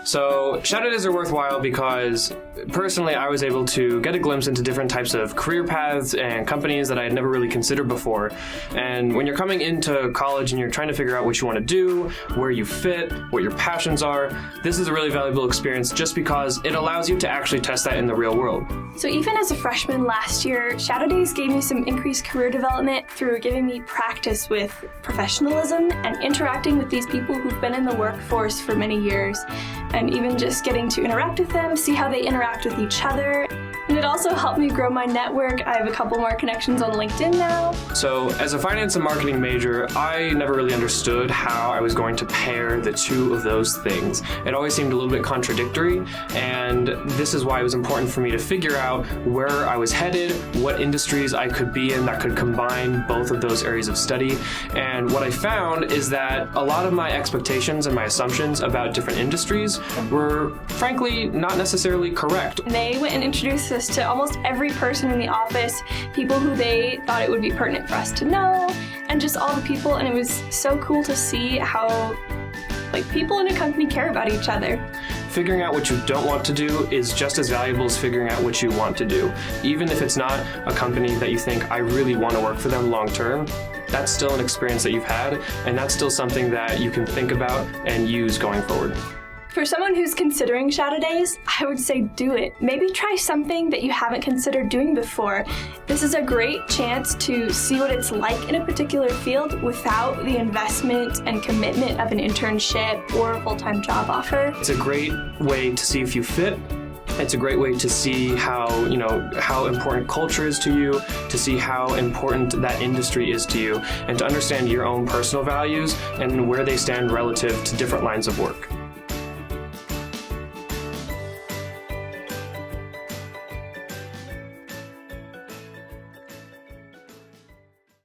So Shadow Days are worthwhile because personally I was able to get a glimpse into different types of career paths and companies that I had never really considered before. And when you're coming into college and you're trying to figure out what you want to do, where you fit, what your passions are, this is a really valuable experience just because it allows you to actually test that in the real world. So even as a freshman last year, Shadow Days gave me some increased career development through giving me practice with professionalism and interacting with these people who've been in the workforce for many years, and even just getting to interact with them, see how they interact with each other. And it also helped me grow my network. I have a couple more connections on LinkedIn now. So as a finance and marketing major, I never really understood how I was going to pair the two of those things. It always seemed a little bit contradictory, and this is why it was important for me to figure out where I was headed, what industries I could be in that could combine both of those areas of study. And what I found is that a lot of my expectations and my assumptions about different industries were frankly not necessarily correct. They went and introduced us to almost every person in the office, people who they thought it would be pertinent for us to know, and just all the people, and it was so cool to see how people in a company care about each other. Figuring out what you don't want to do is just as valuable as figuring out what you want to do. Even if it's not a company that you think, I really want to work for them long term, that's still an experience that you've had, and that's still something that you can think about and use going forward. For someone who's considering Shadow Days, I would say do it. Maybe try something that you haven't considered doing before. This is a great chance to see what it's like in a particular field without the investment and commitment of an internship or a full-time job offer. It's a great way to see if you fit. It's a great way to see how important culture is to you, to see how important that industry is to you, and to understand your own personal values and where they stand relative to different lines of work.